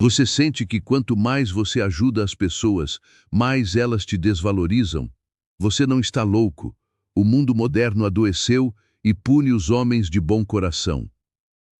Você sente que quanto mais você ajuda as pessoas, mais elas te desvalorizam? Você não está louco. O mundo moderno adoeceu e pune os homens de bom coração.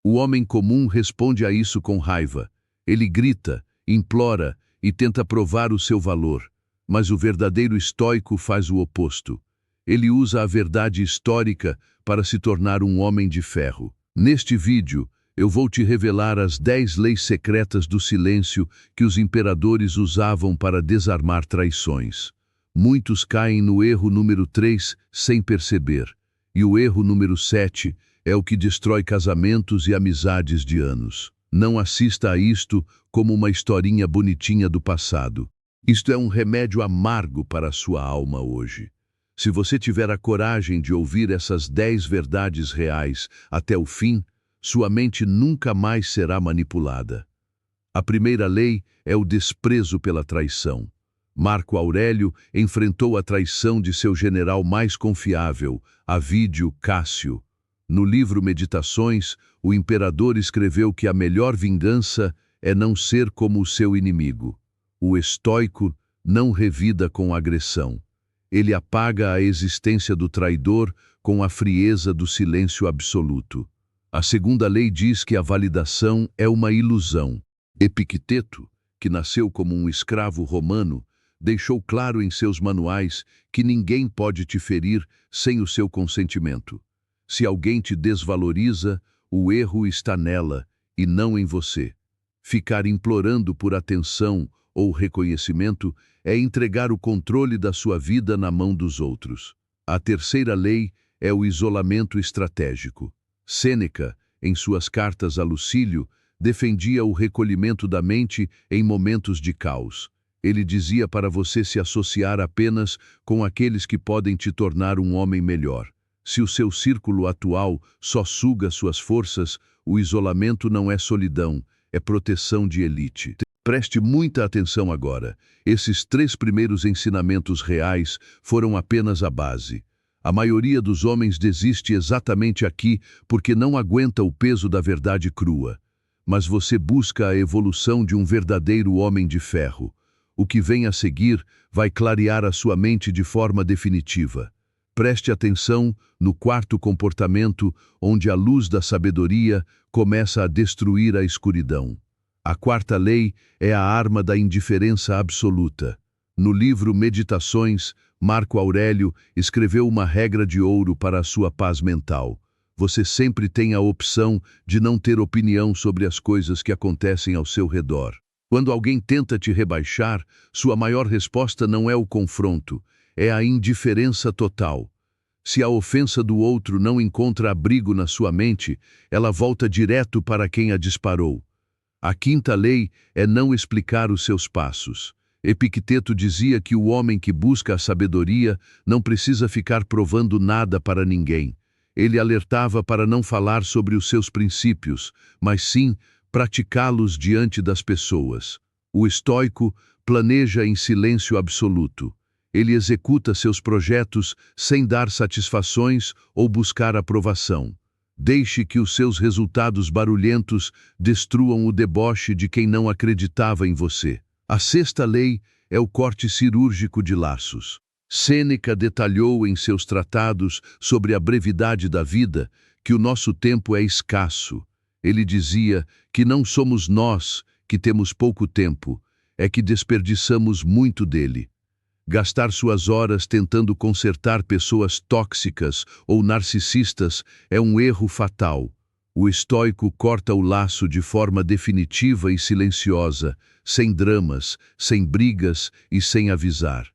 O homem comum responde a isso com raiva. Ele grita, implora e tenta provar o seu valor. Mas o verdadeiro estoico faz o oposto. Ele usa a verdade histórica para se tornar um homem de ferro. Neste vídeo, eu vou te revelar as 10 leis secretas do silêncio que os imperadores usavam para desarmar traições. Muitos caem no erro número 3 sem perceber. E o erro número 7 é o que destrói casamentos e amizades de anos. Não assista a isto como uma historinha bonitinha do passado. Isto é um remédio amargo para a sua alma hoje. Se você tiver a coragem de ouvir essas 10 verdades reais até o fim, sua mente nunca mais será manipulada. A primeira lei é o desprezo pela traição. Marco Aurélio enfrentou a traição de seu general mais confiável, Avídio Cássio. No livro Meditações, o imperador escreveu que a melhor vingança é não ser como o seu inimigo. O estoico não revida com agressão. Ele apaga a existência do traidor com a frieza do silêncio absoluto. A segunda lei diz que a validação é uma ilusão. Epicteto, que nasceu como um escravo romano, deixou claro em seus manuais que ninguém pode te ferir sem o seu consentimento. Se alguém te desvaloriza, o erro está nela e não em você. Ficar implorando por atenção ou reconhecimento é entregar o controle da sua vida na mão dos outros. A terceira lei é o isolamento estratégico. Sêneca, em suas cartas a Lucílio, defendia o recolhimento da mente em momentos de caos. Ele dizia para você se associar apenas com aqueles que podem te tornar um homem melhor. Se o seu círculo atual só suga suas forças, o isolamento não é solidão, é proteção de elite. Preste muita atenção agora. Esses 3 primeiros ensinamentos reais foram apenas a base. A maioria dos homens desiste exatamente aqui porque não aguenta o peso da verdade crua. Mas você busca a evolução de um verdadeiro homem de ferro. O que vem a seguir vai clarear a sua mente de forma definitiva. Preste atenção no quarto comportamento, onde a luz da sabedoria começa a destruir a escuridão. A quarta lei é a arma da indiferença absoluta. No livro Meditações, Marco Aurélio escreveu uma regra de ouro para a sua paz mental. Você sempre tem a opção de não ter opinião sobre as coisas que acontecem ao seu redor. Quando alguém tenta te rebaixar, sua maior resposta não é o confronto, é a indiferença total. Se a ofensa do outro não encontra abrigo na sua mente, ela volta direto para quem a disparou. A quinta lei é não explicar os seus passos. Epicteto dizia que o homem que busca a sabedoria não precisa ficar provando nada para ninguém. Ele alertava para não falar sobre os seus princípios, mas sim praticá-los diante das pessoas. O estoico planeja em silêncio absoluto. Ele executa seus projetos sem dar satisfações ou buscar aprovação. Deixe que os seus resultados barulhentos destruam o deboche de quem não acreditava em você. A sexta lei é o corte cirúrgico de laços. Sêneca detalhou em seus tratados sobre a brevidade da vida que o nosso tempo é escasso. Ele dizia que não somos nós que temos pouco tempo, é que desperdiçamos muito dele. Gastar suas horas tentando consertar pessoas tóxicas ou narcisistas é um erro fatal. O estoico corta o laço de forma definitiva e silenciosa, sem dramas, sem brigas e sem avisar.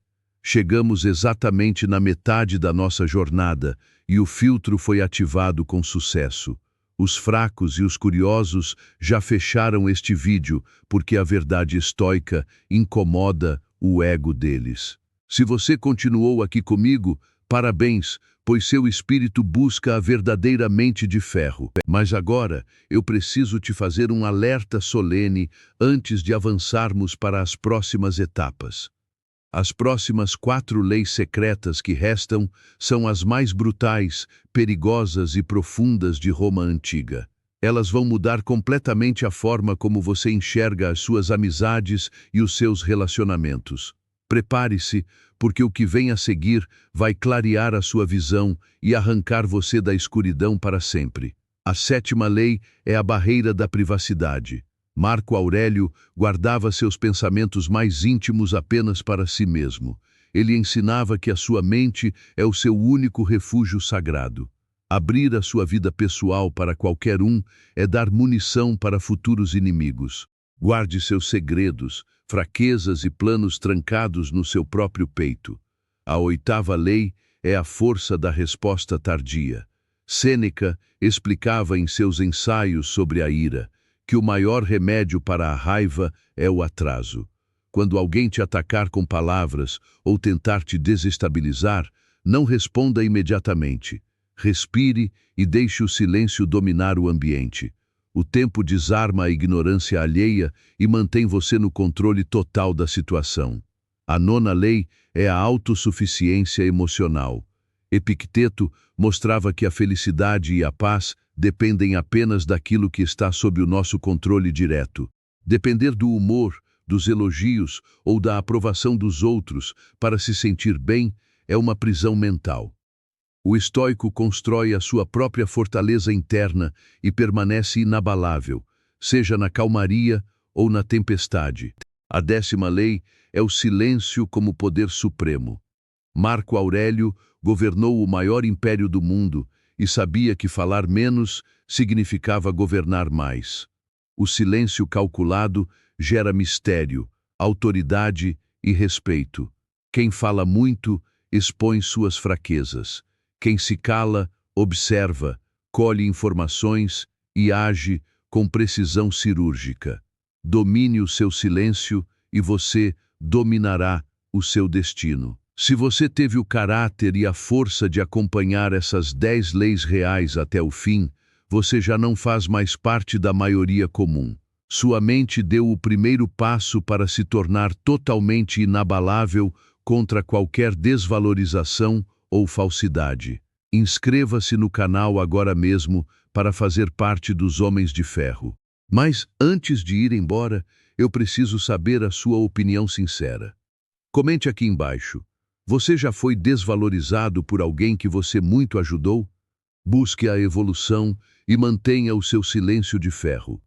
Chegamos exatamente na metade da nossa jornada e o filtro foi ativado com sucesso. Os fracos e os curiosos já fecharam este vídeo porque a verdade estoica incomoda o ego deles. Se você continuou aqui comigo, parabéns, pois seu espírito busca a verdadeira mente de ferro. Mas agora, eu preciso te fazer um alerta solene antes de avançarmos para as próximas etapas. As próximas 4 leis secretas que restam são as mais brutais, perigosas e profundas de Roma antiga. Elas vão mudar completamente a forma como você enxerga as suas amizades e os seus relacionamentos. Prepare-se, porque o que vem a seguir vai clarear a sua visão e arrancar você da escuridão para sempre. A 7ª lei é a barreira da privacidade. Marco Aurélio guardava seus pensamentos mais íntimos apenas para si mesmo. Ele ensinava que a sua mente é o seu único refúgio sagrado. Abrir a sua vida pessoal para qualquer um é dar munição para futuros inimigos. Guarde seus segredos, fraquezas e planos trancados no seu próprio peito. A 8ª lei é a força da resposta tardia. Sêneca explicava em seus ensaios sobre a ira que o maior remédio para a raiva é o atraso. Quando alguém te atacar com palavras ou tentar te desestabilizar, não responda imediatamente. Respire e deixe o silêncio dominar o ambiente. O tempo desarma a ignorância alheia e mantém você no controle total da situação. A 9ª lei é a autossuficiência emocional. Epicteto mostrava que a felicidade e a paz dependem apenas daquilo que está sob o nosso controle direto. Depender do humor, dos elogios ou da aprovação dos outros para se sentir bem é uma prisão mental. O estoico constrói a sua própria fortaleza interna e permanece inabalável, seja na calmaria ou na tempestade. A 10ª lei é o silêncio como poder supremo. Marco Aurélio governou o maior império do mundo e sabia que falar menos significava governar mais. O silêncio calculado gera mistério, autoridade e respeito. Quem fala muito expõe suas fraquezas. Quem se cala, observa, colhe informações e age com precisão cirúrgica. Domine o seu silêncio e você dominará o seu destino. Se você teve o caráter e a força de acompanhar essas 10 leis reais até o fim, você já não faz mais parte da maioria comum. Sua mente deu o primeiro passo para se tornar totalmente inabalável contra qualquer desvalorização ou falsidade. Inscreva-se no canal agora mesmo para fazer parte dos Homens de Ferro. Mas, antes de ir embora, eu preciso saber a sua opinião sincera. Comente aqui embaixo. Você já foi desvalorizado por alguém que você muito ajudou? Busque a evolução e mantenha o seu silêncio de ferro.